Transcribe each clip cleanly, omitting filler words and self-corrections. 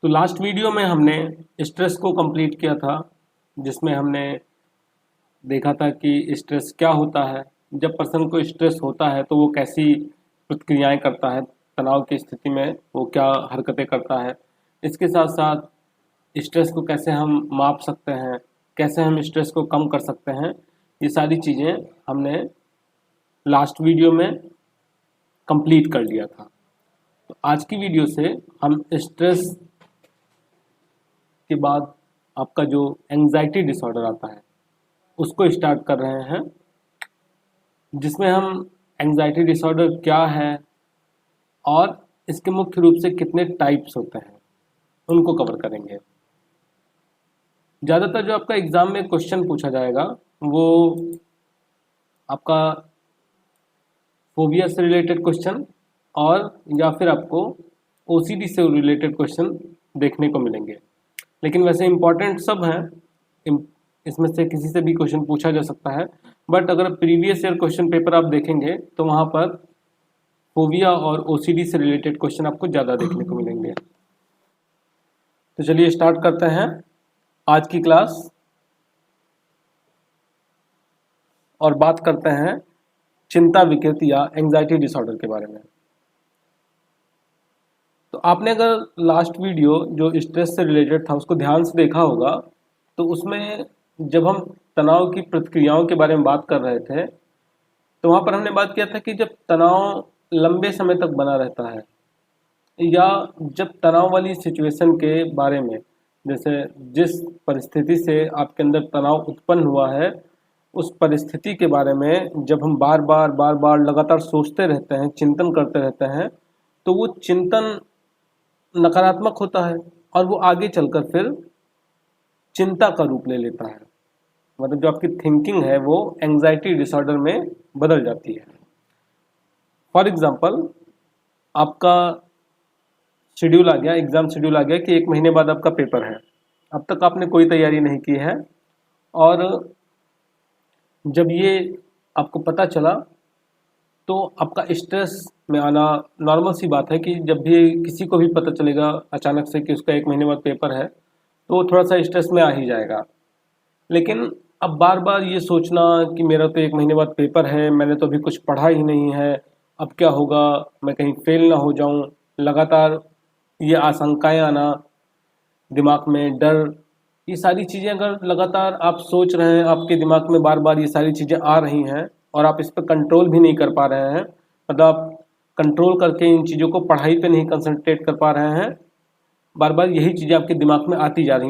तो last video में हमने स्ट्रेस को कंप्लीट किया था, जिसमें हमने देखा था कि स्ट्रेस क्या होता है। जब पर्सन को स्ट्रेस होता है तो वो कैसी प्रतिक्रियाएं करता है, तनाव की स्थिति में वो क्या हरकतें करता है। इसके साथ साथ स्ट्रेस को कैसे हम माप सकते हैं, कैसे हम स्ट्रेस को कम कर सकते हैं, ये सारी चीज़ें हमने लास्ट वीडियो में कंप्लीट कर लिया था। तो आज की वीडियो से हम स्ट्रेस के बाद आपका जो एंजाइटी डिसऑर्डर आता है उसको स्टार्ट कर रहे हैं, जिसमें हम एंजाइटी डिसऑर्डर क्या है और इसके मुख्य रूप से कितने टाइप्स होते हैं उनको कवर करेंगे। ज़्यादातर जो आपका एग्ज़ाम में क्वेश्चन पूछा जाएगा वो आपका फोबिया से रिलेटेड क्वेश्चन और या फिर आपको ओसीडी से रिलेटेड क्वेश्चन देखने को मिलेंगे। लेकिन वैसे इम्पॉर्टेंट सब हैं, इसमें से किसी से भी क्वेश्चन पूछा जा सकता है, बट अगर प्रीवियस ईयर क्वेश्चन पेपर आप देखेंगे तो वहाँ पर फोबिया और ओसीडी से रिलेटेड क्वेश्चन आपको ज़्यादा देखने को मिलेंगे। तो चलिए स्टार्ट करते हैं आज की क्लास और बात करते हैं चिंता विकृति या एंजाइटी डिसऑर्डर के बारे में। तो आपने अगर लास्ट वीडियो जो स्ट्रेस से रिलेटेड था उसको ध्यान से देखा होगा, तो उसमें जब हम तनाव की प्रतिक्रियाओं के बारे में बात कर रहे थे तो वहाँ पर हमने बात किया था कि जब तनाव लंबे समय तक बना रहता है या जब तनाव वाली सिचुएशन के बारे में, जैसे जिस परिस्थिति से आपके अंदर तनाव उत्पन्न हुआ है उस परिस्थिति के बारे में जब हम बार बार लगातार सोचते रहते हैं, चिंतन करते रहते हैं, तो वो चिंतन नकारात्मक होता है और वो आगे चलकर फिर चिंता का रूप ले लेता है। मतलब जो आपकी थिंकिंग है वो एंजाइटी डिसऑर्डर में बदल जाती है। फॉर एग्जांपल, आपका शेड्यूल आ गया, एग्ज़ाम शेड्यूल आ गया कि 1 महीने बाद आपका पेपर है। अब तक आपने कोई तैयारी नहीं की है और जब ये आपको पता चला तो आपका स्ट्रेस में आना नॉर्मल सी बात है कि जब भी किसी को भी पता चलेगा अचानक से कि उसका 1 महीने बाद पेपर है तो वो थोड़ा सा स्ट्रेस में आ ही जाएगा। लेकिन अब बार बार ये सोचना कि मेरा तो 1 महीने बाद पेपर है, मैंने तो अभी कुछ पढ़ा ही नहीं है, अब क्या होगा, मैं कहीं फेल ना हो जाऊं, लगातार ये आशंकाएं आना दिमाग में, डर, ये सारी चीज़ें अगर लगातार आप सोच रहे हैं, आपके दिमाग में बार बार ये सारी चीज़ें आ रही हैं और आप इस पर कंट्रोल भी नहीं कर पा रहे हैं, मतलब आप कंट्रोल करके इन चीज़ों को पढ़ाई पे नहीं कंसंट्रेट कर पा रहे हैं, बार बार यही चीज़ें आपके दिमाग में आती जा रही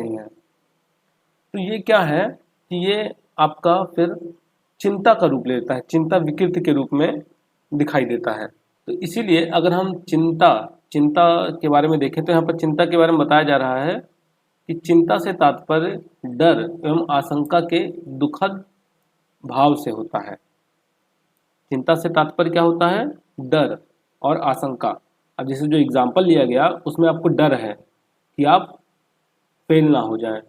हैं, तो ये क्या है कि ये आपका फिर चिंता का रूप लेता है, चिंता विकृति के रूप में दिखाई देता है। तो इसीलिए अगर हम चिंता चिंता के बारे में देखें तो यहाँ पर चिंता के बारे में बताया जा रहा है कि चिंता से तात्पर्य डर एवं आशंका के दुखद भाव से होता है। चिंता से तात्पर्य क्या होता है? डर और आशंका। अब जैसे जो एग्जाम्पल लिया गया उसमें आपको डर है कि आप फेल ना हो जाए,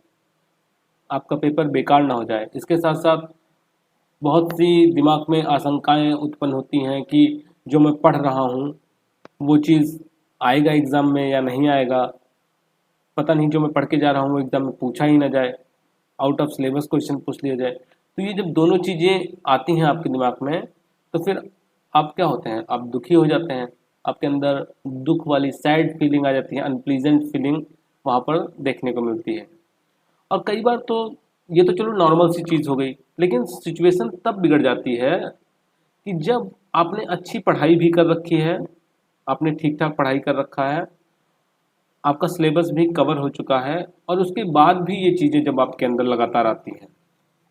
आपका पेपर बेकार ना हो जाए। इसके साथ साथ बहुत सी दिमाग में आशंकाएं उत्पन्न होती हैं कि जो मैं पढ़ रहा हूँ वो चीज़ आएगा एग्ज़ाम में या नहीं आएगा, पता नहीं जो मैं पढ़ के जा रहा हूँ वो एग्ज़ाम में पूछा ही ना जाए, आउट ऑफ सिलेबस क्वेश्चन पूछ लिया जाए। तो ये जब दोनों चीज़ें आती हैं आपके दिमाग में तो फिर आप क्या होते हैं, आप दुखी हो जाते हैं, आपके अंदर दुख वाली सैड फीलिंग आ जाती है, अनप्लीजेंट फीलिंग वहाँ पर देखने को मिलती है। और कई बार तो ये तो चलो नॉर्मल सी चीज़ हो गई, लेकिन सिचुएशन तब बिगड़ जाती है कि जब आपने अच्छी पढ़ाई भी कर रखी है, आपने ठीक ठाक पढ़ाई कर रखा है, आपका सिलेबस भी कवर हो चुका है और उसके बाद भी ये चीज़ें जब आपके अंदर लगातार आती हैं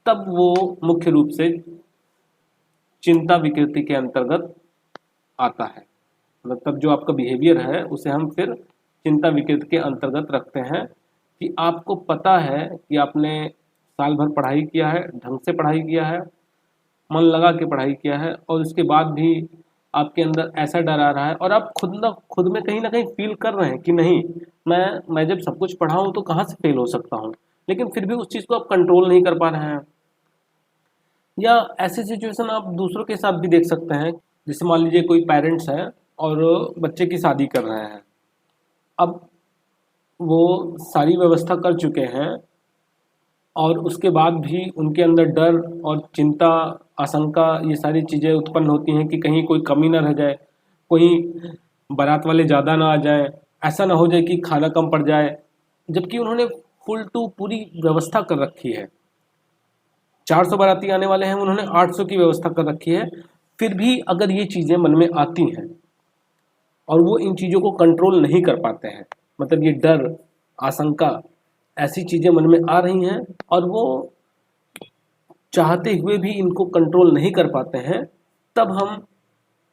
तब वो मुख्य रूप से चिंता विकृति के अंतर्गत आता है। मतलब तब जो आपका बिहेवियर है उसे हम फिर चिंता विकृति के अंतर्गत रखते हैं कि आपको पता है कि आपने साल भर पढ़ाई किया है, ढंग से पढ़ाई किया है, मन लगा के पढ़ाई किया है और उसके बाद भी आपके अंदर ऐसा डर आ रहा है और आप खुद में कहीं ना कहीं फील कर रहे हैं कि नहीं, मैं जब सब कुछ पढ़ा हूँ तो कहाँ से फेल हो सकता हूँ, लेकिन फिर भी उस चीज़ को आप कंट्रोल नहीं कर पा रहे हैं। या ऐसी सिचुएशन आप दूसरों के साथ भी देख सकते हैं, जैसे मान लीजिए कोई पेरेंट्स हैं और बच्चे की शादी कर रहे हैं। अब वो सारी व्यवस्था कर चुके हैं और उसके बाद भी उनके अंदर डर और चिंता, आशंका, ये सारी चीज़ें उत्पन्न होती हैं कि कहीं कोई कमी ना रह जाए, कोई बारात वाले ज़्यादा ना आ जाए, ऐसा ना हो जाए कि खाना कम पड़ जाए, जबकि उन्होंने फुल टू पूरी व्यवस्था कर रखी है। 400 बाराती आने वाले हैं, उन्होंने 800 की व्यवस्था कर रखी है। फिर भी अगर ये चीज़ें मन में आती हैं और वो इन चीज़ों को कंट्रोल नहीं कर पाते हैं, मतलब ये डर, आशंका, ऐसी चीज़ें मन में आ रही हैं और वो चाहते हुए भी इनको कंट्रोल नहीं कर पाते हैं, तब हम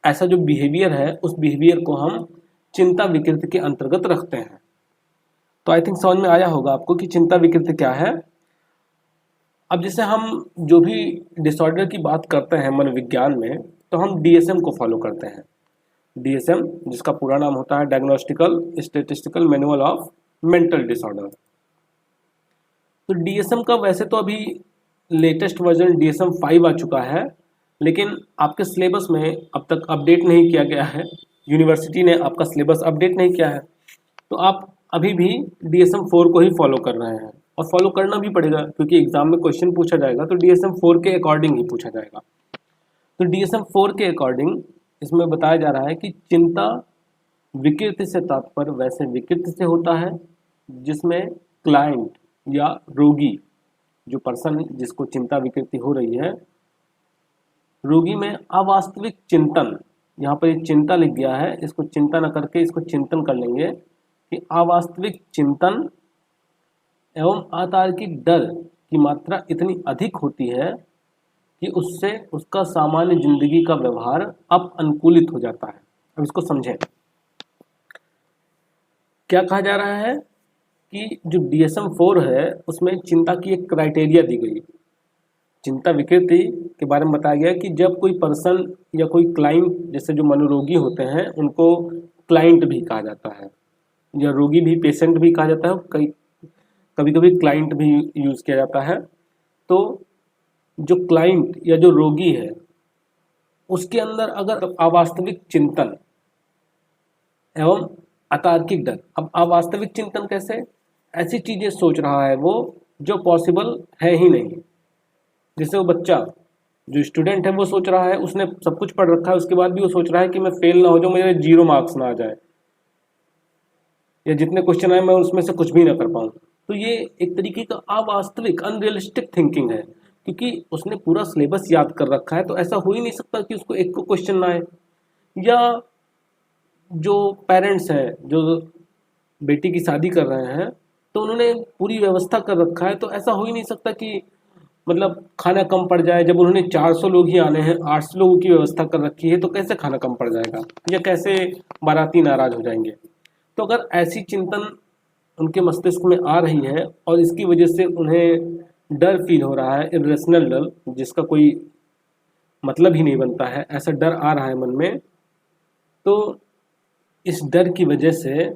ऐसा जो बिहेवियर है उस बिहेवियर को हम चिंता विकृति के अंतर्गत रखते हैं। तो आई थिंक समझ में आया होगा आपको कि चिंता विकृति क्या है। अब जैसे हम जो भी डिसऑर्डर की बात करते हैं मनोविज्ञान में, तो हम डीएसएम को फॉलो करते हैं। डीएसएम, जिसका पूरा नाम होता है diagnostical statistical manual of mental disorder. तो डीएसएम का वैसे तो अभी लेटेस्ट वर्जन डीएसएम 5 आ चुका है, लेकिन आपके सिलेबस में अब तक अपडेट नहीं किया गया है, यूनिवर्सिटी ने आपका सिलेबस अपडेट नहीं किया है, तो आप अभी भी डीएसएम 4 को ही फॉलो कर रहे हैं और फॉलो करना भी पड़ेगा, क्योंकि एग्जाम में क्वेश्चन पूछा जाएगा तो डीएसएम 4 के अकॉर्डिंग ही पूछा जाएगा। तो डीएसएम 4 के अकॉर्डिंग इसमें बताया जा रहा है कि चिंता विकृति से तात्पर्य वैसे विकृति से होता है जिसमें क्लाइंट या रोगी, जो पर्सन जिसको चिंता विकृति हो रही है, रोगी में अवास्तविक चिंतन, यहाँ पर ये चिंता लिख गया है, इसको चिंता न करके इसको चिंतन कर लेंगे कि अवास्तविक चिंतन एवं अतार्किक डर की मात्रा इतनी अधिक होती है कि उससे उसका सामान्य जिंदगी का व्यवहार अब अनुकूलित हो जाता है। अब इसको समझें, क्या कहा जा रहा है कि जो डीएसएम 4 है उसमें चिंता की एक क्राइटेरिया दी गई। चिंता विकृति के बारे में बताया गया कि जब कोई पर्सन या कोई क्लाइंट, जैसे जो मनोरोगी होते हैं उनको क्लाइंट भी कहा जाता है, या रोगी भी, पेशेंट भी कहा जाता है, कभी कभी क्लाइंट भी यूज़ किया जाता है। तो जो क्लाइंट या जो रोगी है उसके अंदर अगर अवास्तविक चिंतन एवं अतार्किक डर, अब अवास्तविक चिंतन कैसे, ऐसी चीज़ें सोच रहा है वो जो पॉसिबल है ही नहीं। जैसे वो बच्चा, जो स्टूडेंट है, वो सोच रहा है, उसने सब कुछ पढ़ रखा है, उसके बाद भी वो सोच रहा है कि मैं फेल ना हो जाऊँ, मेरे 0 मार्क्स ना आ जाए, या जितने क्वेश्चन आए मैं उसमें से कुछ भी ना कर पाऊँ। तो ये एक तरीके का अवास्तविक अनरियलिस्टिक थिंकिंग है, क्योंकि उसने पूरा सिलेबस याद कर रखा है, तो ऐसा हो ही नहीं सकता कि उसको एक को क्वेश्चन ना आए। या जो पेरेंट्स हैं जो बेटी की शादी कर रहे हैं, तो उन्होंने पूरी व्यवस्था कर रखा है, तो ऐसा हो ही नहीं सकता कि मतलब खाना कम पड़ जाए। जब उन्होंने 400 लोग ही आने हैं, 800 लोगों की व्यवस्था कर रखी है, तो कैसे खाना कम पड़ जाएगा, या कैसे बाराती नाराज हो जाएंगे। तो अगर ऐसी चिंतन उनके मस्तिष्क में आ रही है और इसकी वजह से उन्हें डर फील हो रहा है, इरेशनल डर, जिसका कोई मतलब ही नहीं बनता है, ऐसा डर आ रहा है मन में, तो इस डर की वजह से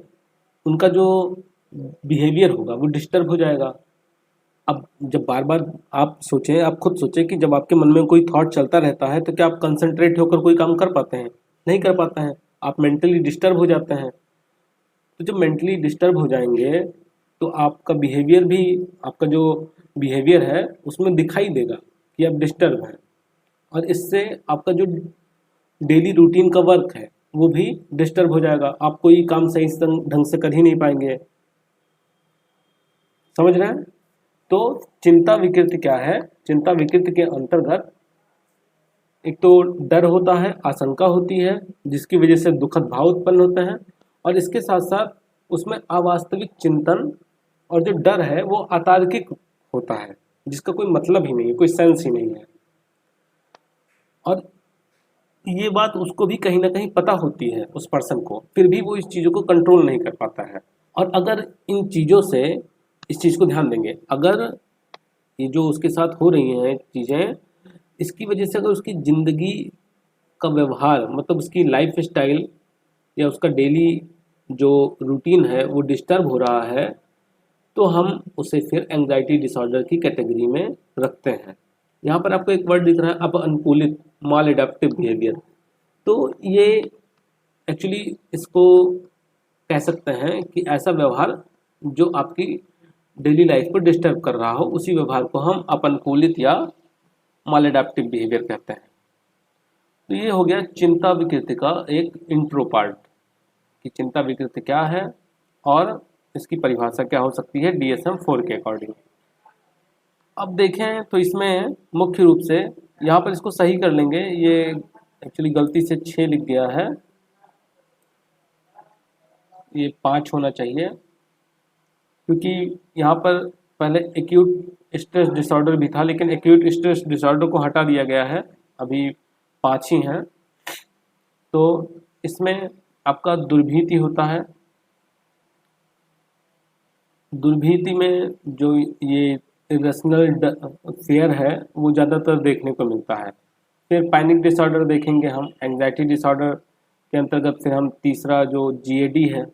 उनका जो बिहेवियर होगा वो डिस्टर्ब हो जाएगा। अब जब बार बार आप सोचें, आप खुद सोचें कि जब आपके मन में कोई थॉट चलता रहता है तो क्या आप कंसंट्रेट होकर कोई काम कर पाते हैं? नहीं कर पाते हैं, आप मेंटली डिस्टर्ब हो जाते हैं। तो जब मेंटली डिस्टर्ब हो जाएंगे तो आपका बिहेवियर भी, आपका जो बिहेवियर है उसमें दिखाई देगा कि आप डिस्टर्ब हैं, और इससे आपका जो डेली रूटीन का वर्क है वो भी डिस्टर्ब हो जाएगा, आप कोई काम सही ढंग से कर ही नहीं पाएंगे। समझ रहे हैं? तो चिंता विकृति क्या है? चिंता विकृति के अंतर्गत एक तो डर होता है, आशंका होती है, जिसकी वजह से दुखद भाव उत्पन्न होते हैं, और इसके साथ साथ उसमें अवास्तविक चिंतन और जो डर है वो अतार्किक होता है, जिसका कोई मतलब ही नहीं है, कोई सेंस ही नहीं है। और ये बात उसको भी कहीं ना कहीं पता होती है, उस पर्सन को, फिर भी वो इस चीज़ों को कंट्रोल नहीं कर पाता है। और अगर इन चीज़ों से, इस चीज़ को ध्यान देंगे, अगर ये जो उसके साथ हो रही हैं चीज़ें, इसकी वजह से अगर उसकी ज़िंदगी का व्यवहार, मतलब उसकी लाइफ स्टाइल या उसका डेली जो रूटीन है वो डिस्टर्ब हो रहा है, तो हम उसे फिर एंग्जाइटी डिसऑर्डर की कैटेगरी में रखते हैं। यहाँ पर आपको एक वर्ड दिख रहा है, अप अनुकूलित, माल एडेप्टिव बिहेवियर। तो ये एक्चुअली इसको कह सकते हैं कि ऐसा व्यवहार जो आपकी डेली लाइफ को डिस्टर्ब कर रहा हो, उसी व्यवहार को हम अपनुकूलित या मालएडेप्टिव बिहेवियर कहते हैं। तो ये हो गया चिंता विकृति का एक इंट्रो पार्ट कि चिंता विकृति क्या है और इसकी परिभाषा क्या हो सकती है DSM-4 के अकॉर्डिंग। अब देखें तो इसमें मुख्य रूप से यहाँ पर इसको सही कर लेंगे, ये एक्चुअली गलती से 6 लिख गया है, ये 5 होना चाहिए, क्योंकि यहाँ पर पहले एक्यूट स्ट्रेस डिसऑर्डर भी था, लेकिन एक्यूट स्ट्रेस डिसऑर्डर को हटा दिया गया है, अभी 5 ही हैं। तो इसमें आपका दुर्भीति होता है, दुर्भीति में जो ये इरेशनल फियर है वो ज़्यादातर देखने को मिलता है। फिर पैनिक डिसऑर्डर देखेंगे हम, एंग्जाइटी डिसऑर्डर के अंतर्गत फिर हम तीसरा जो GAD है,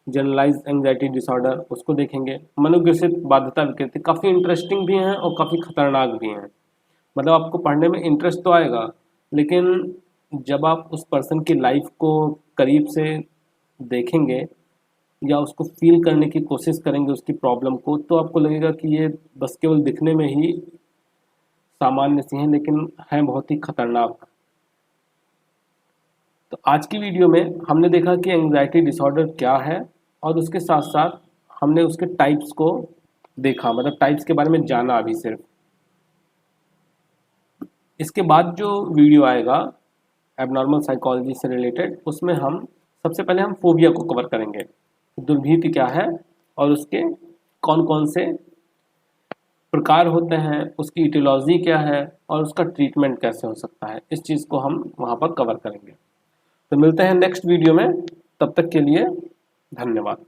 जनरलाइज एंग्जाइटी डिसऑर्डर, उसको देखेंगे। मनोग्रसित बाध्यता विकृति काफ़ी इंटरेस्टिंग भी हैं और काफ़ी खतरनाक भी हैं। मतलब आपको पढ़ने में इंटरेस्ट तो आएगा, लेकिन जब आप उस पर्सन की लाइफ को करीब से देखेंगे या उसको फील करने की कोशिश करेंगे उसकी प्रॉब्लम को, तो आपको लगेगा कि ये बस केवल दिखने में ही सामान्य सी हैं, लेकिन हैं बहुत ही खतरनाक। तो आज की वीडियो में हमने देखा कि एंग्जाइटी डिसऑर्डर क्या है और उसके साथ साथ हमने उसके टाइप्स को देखा, मतलब टाइप्स के बारे में जाना अभी सिर्फ। इसके बाद जो वीडियो आएगा एबनॉर्मल साइकोलॉजी से रिलेटेड, उसमें हम सबसे पहले हम फोबिया को कवर करेंगे, दुर्भीति क्या है और उसके कौन कौन से प्रकार होते हैं, उसकी इटियोलॉजी क्या है और उसका ट्रीटमेंट कैसे हो सकता है, इस चीज़ को हम वहाँ पर कवर करेंगे। तो मिलते हैं नेक्स्ट वीडियो में, तब तक के लिए धन्यवाद।